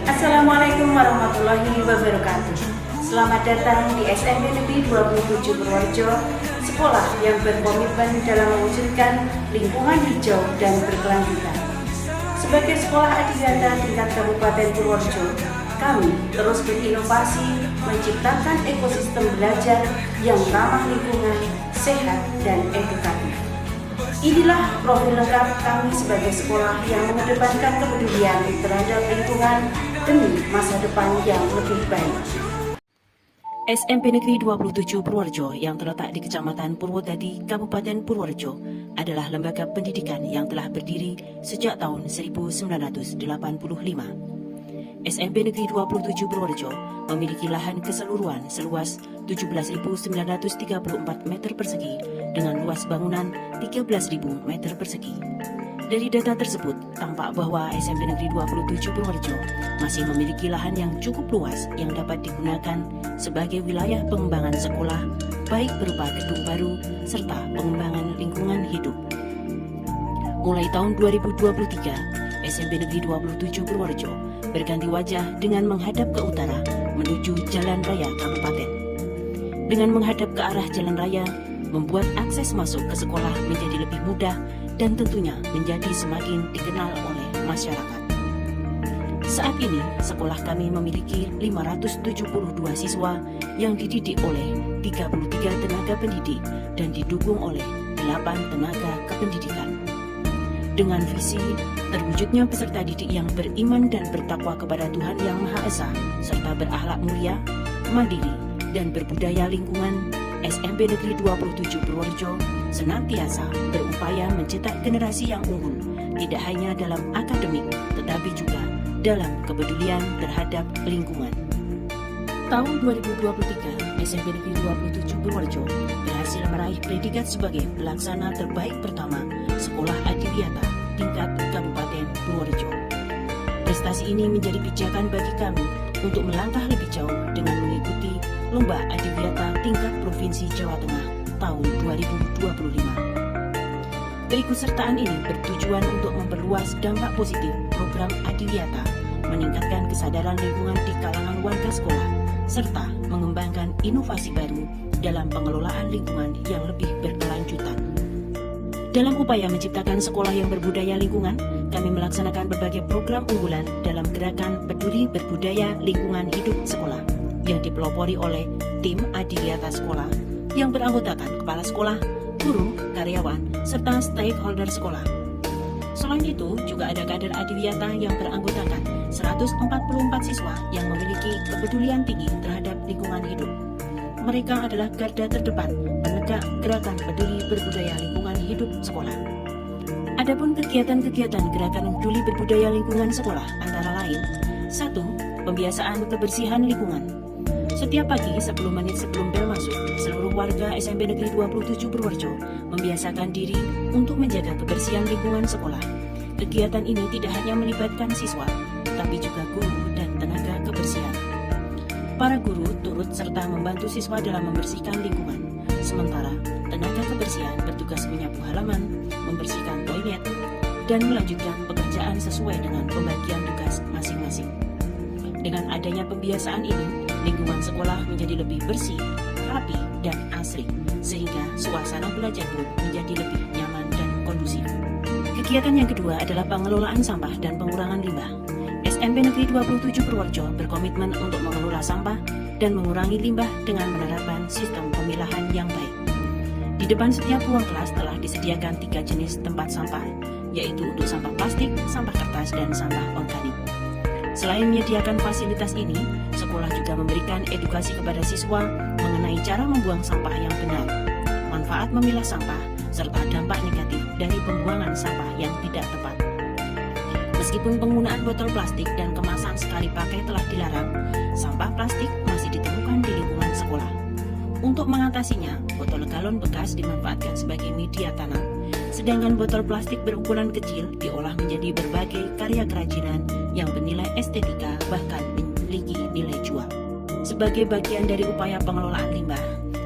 Assalamualaikum warahmatullahi wabarakatuh. Selamat datang di SMP Negeri 27 Purworejo, sekolah yang berkomitmen dalam mewujudkan lingkungan hijau dan berkelanjutan. Sebagai sekolah adiwiyata tingkat Kabupaten Purworejo, kami terus berinovasi menciptakan ekosistem belajar yang ramah lingkungan, sehat, dan edukatif. Inilah profil lengkap kami sebagai sekolah yang mengedepankan kepedulian terhadap lingkungan demi masa depan yang lebih baik. SMP Negeri 27 Purworejo yang terletak di Kecamatan Purwodadi, Kabupaten Purworejo adalah lembaga pendidikan yang telah berdiri sejak tahun 1985. SMP Negeri 27 Purworejo memiliki lahan keseluruhan seluas 17.934 meter persegi dengan luas bangunan 13.000 meter persegi. Dari data tersebut, tampak bahwa SMP Negeri 27 Purworejo masih memiliki lahan yang cukup luas yang dapat digunakan sebagai wilayah pengembangan sekolah, baik berupa gedung baru serta pengembangan lingkungan hidup. Mulai tahun 2023, SMP Negeri 27 Purworejo berganti wajah dengan menghadap ke utara menuju Jalan Raya Kabupaten. Dengan menghadap ke arah Jalan Raya, membuat akses masuk ke sekolah menjadi lebih mudah dan tentunya menjadi semakin dikenal oleh masyarakat. Saat ini, sekolah kami memiliki 572 siswa yang dididik oleh 33 tenaga pendidik dan didukung oleh 8 tenaga kependidikan. Dengan visi terwujudnya peserta didik yang beriman dan bertakwa kepada Tuhan Yang Maha Esa, serta berakhlak mulia, mandiri, dan berbudaya lingkungan, SMP Negeri 27 Purworejo senantiasa berupaya mencetak generasi yang unggul, tidak hanya dalam akademik, tetapi juga dalam kepedulian terhadap lingkungan. Tahun 2023, SMP Negeri 27 Purworejo berhasil meraih predikat sebagai pelaksana terbaik pertama Sekolah Adiwiyata tingkat Kabupaten Purworejo. Prestasi ini menjadi pijakan bagi kami untuk melangkah lebih jauh dengan mengikuti Lomba Adiwiyata tingkat Provinsi Jawa Tengah tahun 2025. Keikutsertaan ini bertujuan untuk memperluas dampak positif program Adiwiyata, meningkatkan kesadaran lingkungan di kalangan warga sekolah, serta mengembangkan inovasi baru dalam pengelolaan lingkungan yang lebih berkelanjutan. Dalam upaya menciptakan sekolah yang berbudaya lingkungan, kami melaksanakan berbagai program unggulan dalam gerakan Peduli Berbudaya Lingkungan Hidup Sekolah yang dipelopori oleh tim Adiwiyata Sekolah yang beranggotakan kepala sekolah, guru, karyawan, serta stakeholder sekolah. Selain itu, juga ada kader Adiwiyata yang beranggotakan 144 siswa yang memiliki kepedulian tinggi terhadap lingkungan hidup. Mereka adalah garda terdepan penegak gerakan peduli berbudaya lingkungan hidup sekolah. Adapun kegiatan-kegiatan gerakan peduli berbudaya lingkungan sekolah antara lain: 1. Pembiasaan kebersihan lingkungan. Setiap pagi 10 menit sebelum bel masuk, seluruh warga SMP Negeri 27 Purworejo membiasakan diri untuk menjaga kebersihan lingkungan sekolah. Kegiatan ini tidak hanya melibatkan siswa, tapi juga guru dan tenaga kebersihan. Para guru turut serta membantu siswa dalam membersihkan lingkungan, sementara tenaga kebersihan bertugas menyapu halaman, membersihkan toilet, dan melanjutkan pekerjaan sesuai dengan pembagian tugas masing-masing. Dengan adanya pembiasaan ini, lingkungan sekolah menjadi lebih bersih, rapi, dan asri, sehingga suasana belajar pun menjadi lebih nyaman dan kondusif. Kegiatan yang kedua adalah pengelolaan sampah dan pengurangan limbah. SMP Negeri 27 Purworejo berkomitmen untuk mengelola sampah dan mengurangi limbah dengan menerapkan sistem pemilahan yang baik. Di depan setiap ruang kelas telah disediakan 3 jenis tempat sampah, yaitu untuk sampah plastik, sampah kertas, dan sampah organik. Selain menyediakan fasilitas ini, sekolah juga memberikan edukasi kepada siswa mengenai cara membuang sampah yang benar, manfaat memilah sampah, serta dampak negatif dari pembuangan sampah yang tidak tepat. Meskipun penggunaan botol plastik dan kemasan sekali pakai telah dilarang, sampah plastik masih ditemukan di lingkungan sekolah. Untuk mengatasinya, botol galon bekas dimanfaatkan sebagai media tanam, sedangkan botol plastik berukuran kecil diolah menjadi berbagai karya kerajinan yang bernilai estetika bahkan memiliki nilai jual. Sebagai bagian dari upaya pengelolaan limbah,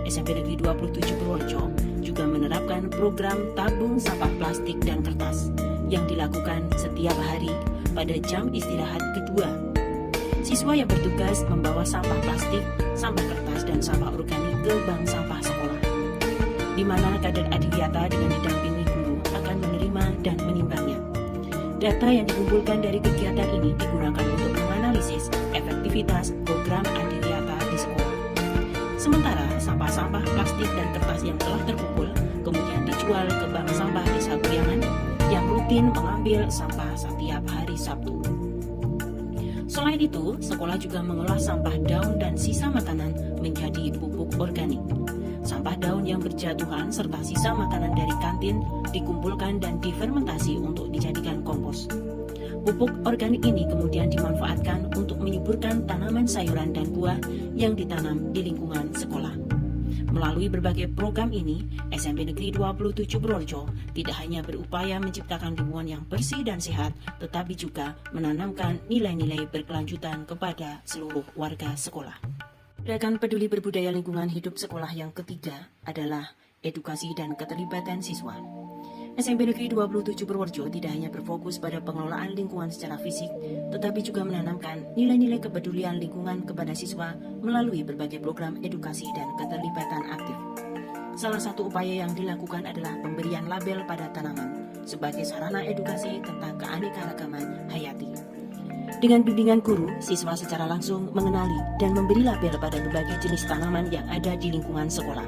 SMP Negeri 27 Purworejo juga menerapkan program tabung sampah plastik dan kertas yang dilakukan setiap hari pada jam istirahat kedua. Siswa yang bertugas membawa sampah plastik, sampah kertas, dan sampah organik ke bank sampah sekolah, di mana kader Adiwiyata dengan didampingi guru akan menerima dan menimbangnya. Data yang dikumpulkan dari kegiatan ini digunakan untuk menganalisis efektivitas program Adiwiyata di sekolah. Sementara sampah-sampah plastik dan kertas yang telah terkumpul kemudian dijual ke bank sampah Desa Guyangan yang rutin mengambil sampah setiap hari Sabtu. Selain itu, sekolah juga mengolah sampah daun dan sisa makanan menjadi pupuk organik. Sampah daun yang berjatuhan serta sisa makanan dari kantin dikumpulkan dan difermentasi untuk dijadikan kompos. Pupuk organik ini kemudian dimanfaatkan untuk menyuburkan tanaman sayuran dan buah yang ditanam di lingkungan sekolah. Melalui berbagai program ini, SMP Negeri 27 Purworejo tidak hanya berupaya menciptakan lingkungan yang bersih dan sehat, tetapi juga menanamkan nilai-nilai berkelanjutan kepada seluruh warga sekolah. Gerakan peduli berbudaya lingkungan hidup sekolah yang ketiga adalah edukasi dan keterlibatan siswa. SMP Negeri 27 Purworejo tidak hanya berfokus pada pengelolaan lingkungan secara fisik, tetapi juga menanamkan nilai-nilai kepedulian lingkungan kepada siswa melalui berbagai program edukasi dan keterlibatan aktif. Salah satu upaya yang dilakukan adalah pemberian label pada tanaman sebagai sarana edukasi tentang keanekaragaman hayati. Dengan bimbingan guru, siswa secara langsung mengenali dan memberi label pada berbagai jenis tanaman yang ada di lingkungan sekolah.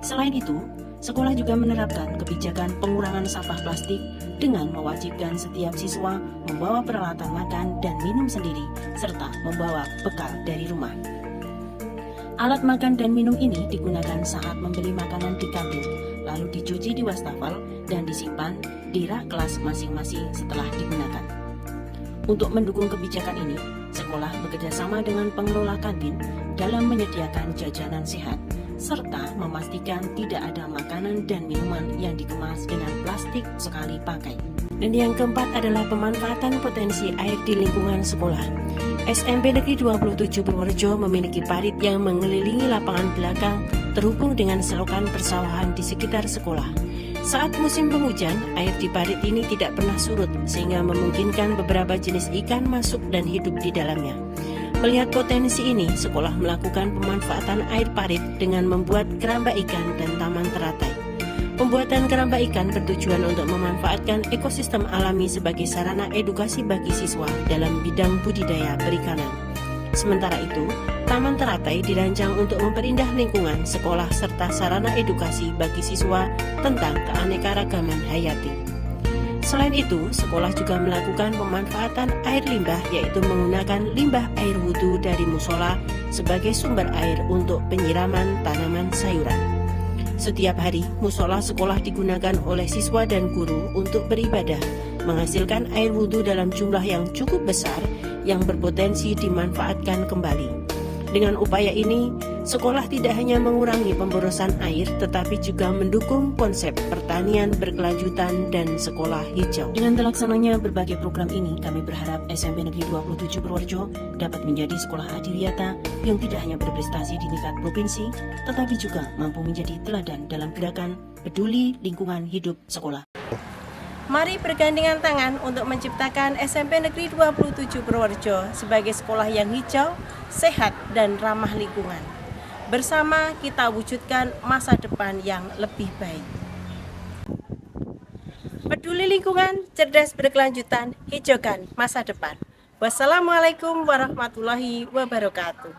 Selain itu, sekolah juga menerapkan kebijakan pengurangan sampah plastik dengan mewajibkan setiap siswa membawa peralatan makan dan minum sendiri, serta membawa bekal dari rumah. Alat makan dan minum ini digunakan saat membeli makanan di kantin, lalu dicuci di wastafel dan disimpan di rak kelas masing-masing setelah digunakan. Untuk mendukung kebijakan ini, sekolah bekerjasama dengan pengelola kantin dalam menyediakan jajanan sehat, serta memastikan tidak ada makanan dan minuman yang dikemas dengan plastik sekali pakai. Dan yang keempat adalah pemanfaatan potensi air di lingkungan sekolah. SMP Negeri 27 Purworejo memiliki parit yang mengelilingi lapangan belakang terhubung dengan selokan persawahan di sekitar sekolah. Saat musim penghujan, air di parit ini tidak pernah surut sehingga memungkinkan beberapa jenis ikan masuk dan hidup di dalamnya. Melihat potensi ini, sekolah melakukan pemanfaatan air parit dengan membuat keramba ikan dan taman teratai. Pembuatan keramba ikan bertujuan untuk memanfaatkan ekosistem alami sebagai sarana edukasi bagi siswa dalam bidang budidaya perikanan. Sementara itu, taman teratai dirancang untuk memperindah lingkungan sekolah serta sarana edukasi bagi siswa tentang keanekaragaman hayati. Selain itu, sekolah juga melakukan pemanfaatan air limbah, yaitu menggunakan limbah air wudhu dari musola sebagai sumber air untuk penyiraman tanaman sayuran. Setiap hari, musola sekolah digunakan oleh siswa dan guru untuk beribadah, menghasilkan air wudhu dalam jumlah yang cukup besar yang berpotensi dimanfaatkan kembali. Dengan upaya ini, sekolah tidak hanya mengurangi pemborosan air, tetapi juga mendukung konsep pertanian berkelanjutan dan sekolah hijau. Dengan terlaksananya berbagai program ini, kami berharap SMP Negeri 27 Purworejo dapat menjadi sekolah Adiwiyata yang tidak hanya berprestasi di tingkat provinsi, tetapi juga mampu menjadi teladan dalam gerakan peduli lingkungan hidup sekolah. Mari bergandengan tangan untuk menciptakan SMP Negeri 27 Purworejo sebagai sekolah yang hijau, sehat, dan ramah lingkungan. Bersama kita wujudkan masa depan yang lebih baik. Peduli lingkungan, cerdas berkelanjutan, hijaukan masa depan. Wassalamualaikum warahmatullahi wabarakatuh.